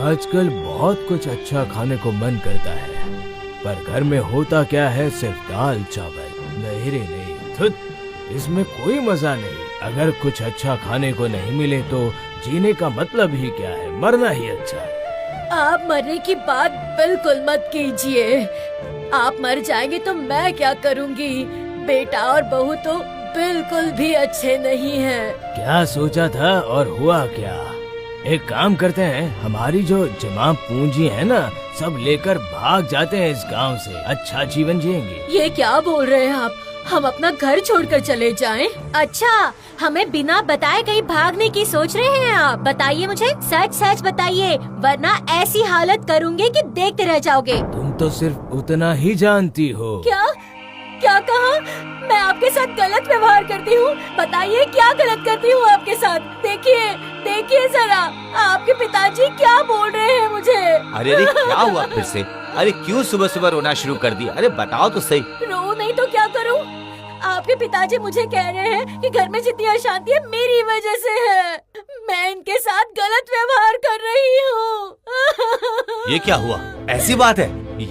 आजकल बहुत कुछ अच्छा खाने को मन करता है, पर घर में होता क्या है, सिर्फ दाल चावल। नहीं रे नहीं, धुत, इसमें कोई मजा नहीं। अगर कुछ अच्छा खाने को नहीं मिले तो जीने का मतलब ही क्या है, मरना ही अच्छा है। आप मरने की बात बिल्कुल मत कीजिए। आप मर जाएंगे तो मैं क्या करूंगी? बेटा और बहू तो बिल्कुल भी अच्छे नहीं हैं। क्या सोचा था और हुआ क्या? एक काम करते हैं, हमारी जो जमा पूंजी है ना, सब लेकर भाग जाते हैं इस गांव से। अच्छा जीवन जिएंगे। ये क्या बोल रहे हैं आप? हम अपना घर छोड़कर चले जाएं? अच्छा, हमें बिना बताए कहीं भागने की सोच रहे हैं आप? बताइए मुझे, सच सच बताइए, वरना ऐसी हालत करूँगी कि देखते रह जाओगे। तुम तो सिर्फ उतना ही जानती हो। क्या क्या कहा? मैं आपके साथ गलत व्यवहार करती हूँ? बताइए क्या गलत करती हूँ आपके साथ? देखिए देखिए जरा, आपके पिताजी क्या बोल रहे हैं मुझे। अरे अरे क्या हुआ फिर से? अरे क्यों सुबह सुबह रोना शुरू कर दिया? अरे बताओ तो सही। रो नहीं तो क्या करूँ? आपके पिताजी मुझे कह रहे हैं कि घर में जितनी अशांति है मेरी वजह से है। मैं इनके साथ गलत व्यवहार कर रही हूँ। ये क्या हुआ? ऐसी बात है?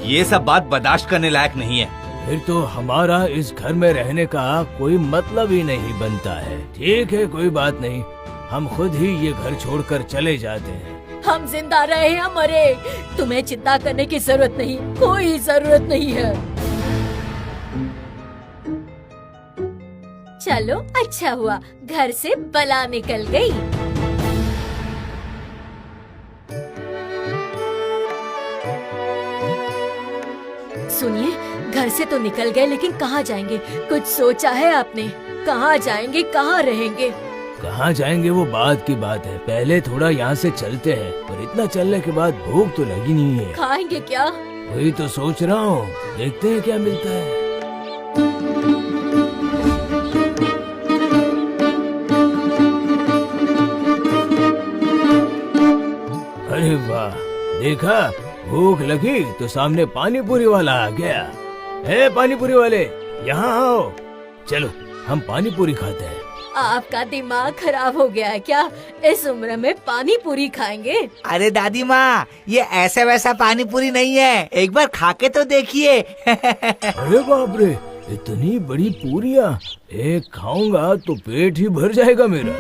ये सब बात बर्दाश्त करने लायक नहीं है। फिर तो हमारा इस घर में रहने का कोई मतलब ही नहीं बनता है। ठीक है, कोई बात नहीं, हम खुद ही ये घर छोड़कर चले जाते हैं। हम जिंदा रहे या मरे, तुम्हें चिंता करने की जरूरत नहीं, कोई जरूरत नहीं है। चलो अच्छा हुआ, घर से बला निकल गई। सुनिए, घर से तो निकल गए, लेकिन कहाँ जाएंगे? कुछ सोचा है आपने? कहाँ जाएंगे, कहाँ रहेंगे? कहाँ जाएंगे वो बात की बात है, पहले थोड़ा यहाँ से चलते हैं। पर इतना चलने के बाद भूख तो लगी नहीं है। खाएंगे क्या? वही तो सोच रहा हूँ, देखते हैं क्या मिलता है। अरे वाह, देखा, भूख लगी तो सामने पानी पूरी वाला आ गया। हे पानी पूरी वाले, यहाँ आओ, चलो हम पानी पूरी खाते हैं। आपका दिमाग खराब हो गया है क्या? इस उम्र में पानी पूरी खाएंगे? अरे दादी माँ, ये ऐसा वैसा पानी पूरी नहीं है, एक बार खा के तो देखिए। अरे बाप रे, इतनी बड़ी पूरियाँ, एक खाऊंगा तो पेट ही भर जाएगा मेरा।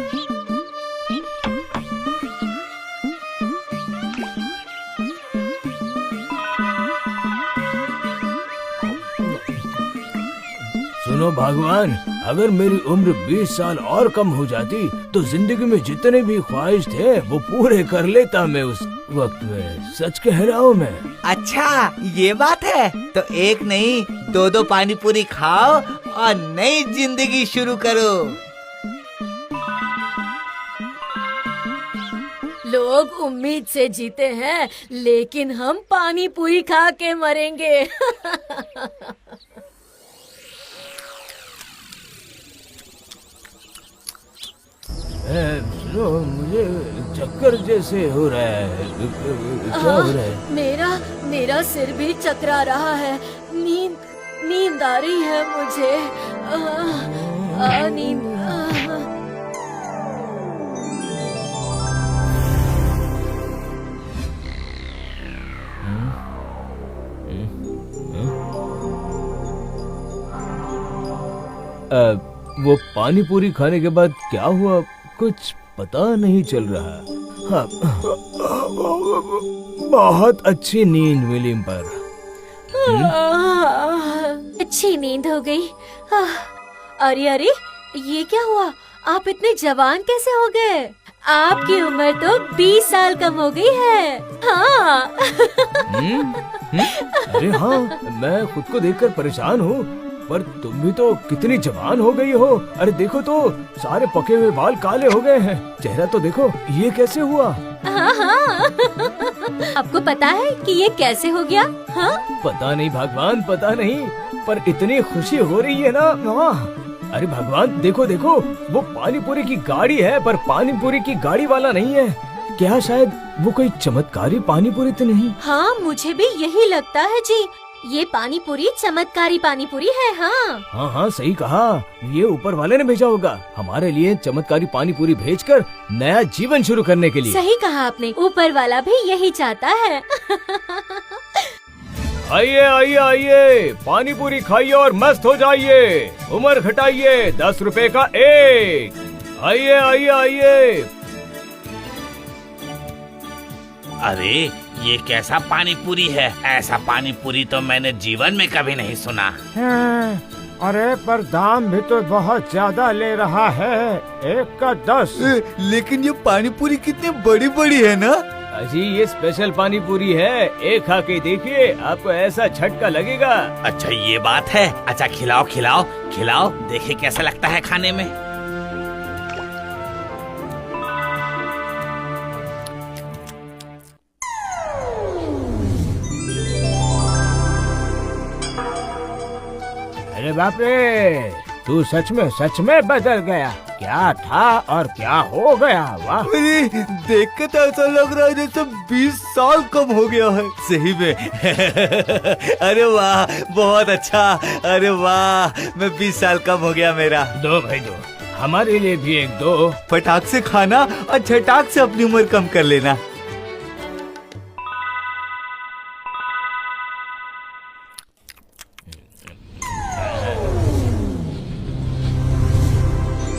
सुनो भगवान, अगर मेरी उम्र 20 साल और कम हो जाती तो जिंदगी में जितने भी ख्वाहिश थे वो पूरे कर लेता मैं उस वक्त में। सच कह रहा हूँ मैं। अच्छा ये बात है, तो एक नहीं दो दो पानी पूरी खाओ और नई जिंदगी शुरू करो। लोग उम्मीद से जीते हैं, लेकिन हम पानी पूरी खा के मरेंगे। सुनो, मुझे चक्कर जैसे हो रहा है। क्या हो रहा है? मेरा सिर भी चकरा रहा है। नींद आ रही है मुझे। नींद। वो पानी पूरी खाने के बाद क्या हुआ, कुछ पता नहीं चल रहा। हाँ, बहुत अच्छी नींद मिली पर। अच्छी नींद हो गई। अरे अरे, ये क्या हुआ? आप इतने जवान कैसे हो गए? आपकी उम्र तो 20 साल कम हो गई है। हाँ। अरे हाँ, मैं खुद को देखकर परेशान हूँ, पर तुम भी तो कितनी जवान हो गई हो। अरे देखो तो, सारे पके हुए बाल काले हो गए हैं। चेहरा तो देखो, ये कैसे हुआ? हाँ। आपको पता है कि ये कैसे हो गया? हाँ? पता नहीं भगवान, पता नहीं, पर इतनी खुशी हो रही है ना। अरे भगवान, देखो देखो, वो पानी पूरी की गाड़ी है, पर पानी पूरी की गाड़ी वाला नहीं है। क्या शायद वो कोई चमत्कारी पानी पूरी तो नहीं? हाँ, मुझे भी यही लगता है जी। ये पानी पूरी चमत्कारी पानी पूरी है। हाँ हाँ हाँ सही कहा, ये ऊपर वाले ने भेजा होगा हमारे लिए चमत्कारी पानी पूरी भेजकर नया जीवन शुरू करने के लिए। सही कहा आपने, ऊपर वाला भी यही चाहता है। आइए आइए आइए, पानी पूरी खाइए और मस्त हो जाइए। उम्र घटाइए, 10 रुपए का एक। आइए आइए आइए। अरे ये कैसा पानी पूरी है? ऐसा पानी पूरी तो मैंने जीवन में कभी नहीं सुना। अरे पर दाम भी तो बहुत ज्यादा ले रहा है, 1 का 10। लेकिन ये पानी पूरी कितनी बड़ी बड़ी है ना। अजी ये स्पेशल पानी पूरी है, एक खा के देखिए, आपको ऐसा झटका लगेगा। अच्छा ये बात है। अच्छा खिलाओ खिलाओ खिलाओ, देखे कैसा लगता है खाने में। अरे बाप रे, तू सच में बदल गया। क्या था और क्या हो गया? वाह, अरे देख के तो ऐसा लग रहा है जैसे 20 साल कम हो गया है। सही में। अरे वाह बहुत अच्छा। अरे वाह, मैं 20 साल कम हो गया मेरा। दो भाई दो, हमारे लिए भी एक दो। फटाक से खाना और झटाक से अपनी उम्र कम कर लेना।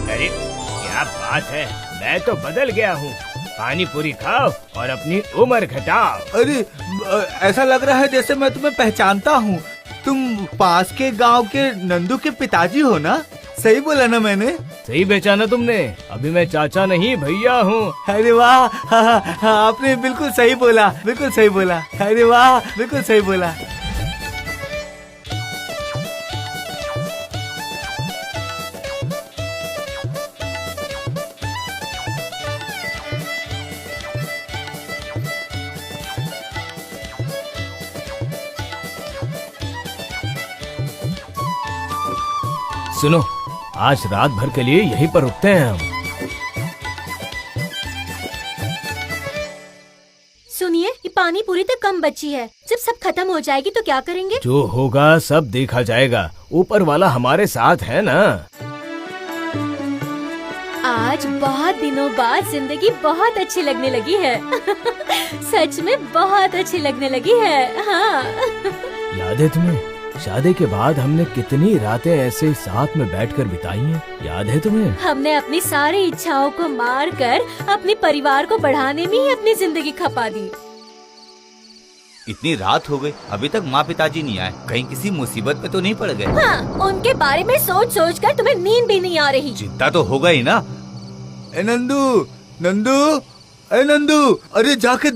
अरे क्या बात है, मैं तो बदल गया हूँ। पानी पूरी खाओ और अपनी उम्र घटाओ। अरे ऐसा लग रहा है जैसे मैं तुम्हें पहचानता हूँ। तुम पास के गांव के नंदू के पिताजी हो ना? सही बोला ना मैंने? सही पहचाना तुमने, अभी मैं चाचा नहीं भैया हूँ। अरे वाह, हाँ, आपने बिल्कुल सही बोला, बिल्कुल सही बोला। अरे वाह, बिल्कुल सही बोला। सुनो, आज रात भर के लिए यहीं पर रुकते हैं हम। सुनिए, ये पानी पूरी तो कम बची है, जब सब खत्म हो जाएगी तो क्या करेंगे? जो होगा सब देखा जाएगा, ऊपर वाला हमारे साथ है ना। आज बहुत दिनों बाद जिंदगी बहुत अच्छी लगने लगी है। सच में बहुत अच्छी लगने लगी है। हाँ। याद है तुम्हें, शादी के बाद हमने कितनी रातें ऐसे साथ में बैठकर बिताई हैं? याद है तुम्हें? हमने अपनी सारी इच्छाओं को मार कर अपने परिवार को बढ़ाने में ही अपनी जिंदगी खपा दी। इतनी रात हो गई, अभी तक माँ पिताजी नहीं आए। कहीं किसी मुसीबत में तो नहीं पड़ गए? हाँ, उनके बारे में सोच सोच कर तुम्हें नींद भी नहीं आ रही। चिंता तो होगा ही ना। ए नंदू, नंदू, ए नंदू, अरे जाके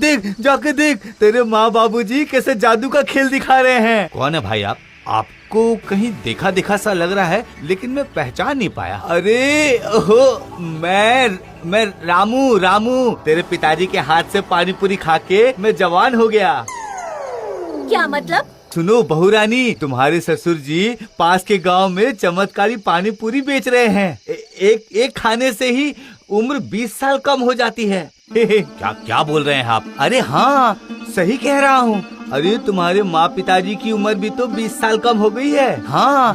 देख, तेरे माँ बाबूजी कैसे जादू का खेल दिखा रहे हैं। कौन है भाई आप? आपको कहीं देखा देखा सा लग रहा है, लेकिन मैं पहचान नहीं पाया। अरे ओहो, मैं रामू, तेरे पिताजी के हाथ से पानी पूरी खा के मैं जवान हो गया। क्या मतलब? सुनो बहू रानी, तुम्हारे ससुर जी पास के गांव में चमत्कारी पानी पूरी बेच रहे हैं। एक खाने से ही उम्र 20 साल कम हो जाती है। क्या बोल रहे हैं आप? अरे हाँ, सही कह रहा हूँ। अरे तुम्हारे माँ पिताजी की उम्र भी तो 20 साल कम हो गई है। हाँ।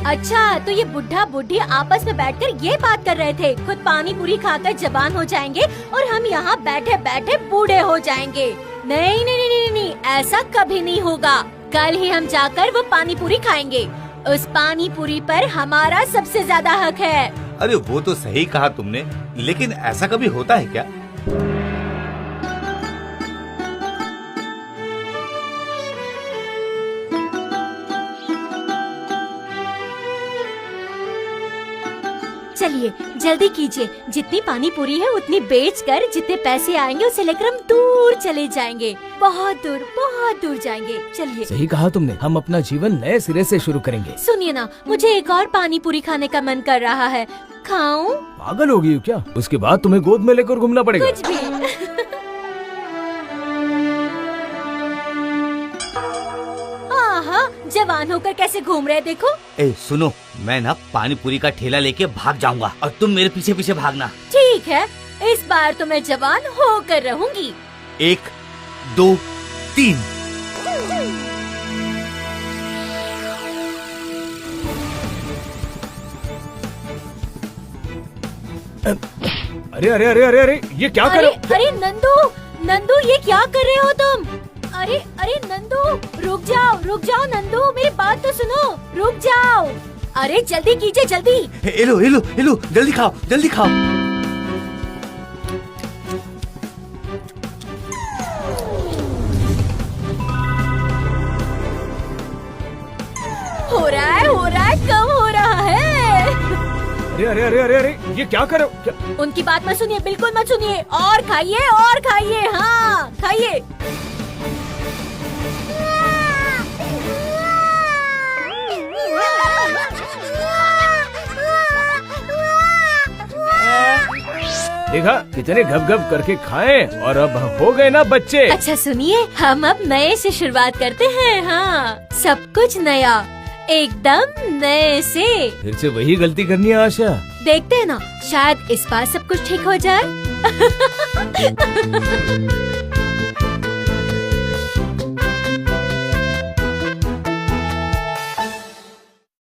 अच्छा, तो ये बुढ़ा बुढ़ी आपस में बैठकर ये बात कर रहे थे, खुद पानी पूरी खाकर जवान हो जाएंगे और हम यहाँ बैठे बैठे बूढ़े हो जाएंगे। नहीं नहीं नहीं नहीं, ऐसा कभी नहीं होगा। कल ही हम जाकर वो पानी पूरी खाएंगे। उस पानी पूरी पर हमारा सबसे ज्यादा हक है। अरे वो तो सही कहा तुमने, लेकिन ऐसा कभी होता है क्या? चलिए जल्दी कीजिए, जितनी पानी पूरी है उतनी बेचकर जितने पैसे आएंगे उसे लेकर हम दूर चले जाएंगे, बहुत दूर जाएंगे। चलिए। सही कहा तुमने, हम अपना जीवन नए सिरे से शुरू करेंगे। सुनिए ना, मुझे एक और पानी पूरी खाने का मन कर रहा है, खाऊं? पागल हो गई हो क्या? उसके बाद तुम्हें गोद में लेकर घूमना पड़ेगा। कुछ भी। जवान होकर कैसे घूम रहे देखो। ए सुनो, मैं ना पानी पूरी का ठेला लेके भाग जाऊंगा और तुम मेरे पीछे पीछे भागना। ठीक है, इस बार तो मैं जवान होकर रहूंगी। 1, 2, 3। अरे अरे अरे अरे अरे ये क्या कर अरे रहे हो? अरे नंदू, नंदू ये क्या कर रहे हो तुम? अरे अरे नंदू, रुक जाओ नंदू, मेरी बात तो सुनो, रुक जाओ। अरे जल्दी कीजिए जल्दी। एलो एलो एलो, जल्दी खाओ जल्दी खाओ। हो रहा है, कम हो रहा है। अरे अरे अरे अरे अरे ये क्या कर रहे हो? क्या? उनकी बात मत सुनिए, बिल्कुल मत सुनिए। और खाइए, हाँ खाइए। देखा कितने घप घप करके खाएं और अब हो गए ना बच्चे। अच्छा सुनिए, हम अब नए से शुरुआत करते हैं। हाँ, सब कुछ नया, एकदम नए से। फिर से वही गलती करनी है आशा। देखते हैं ना, शायद इस बार सब कुछ ठीक हो जाए।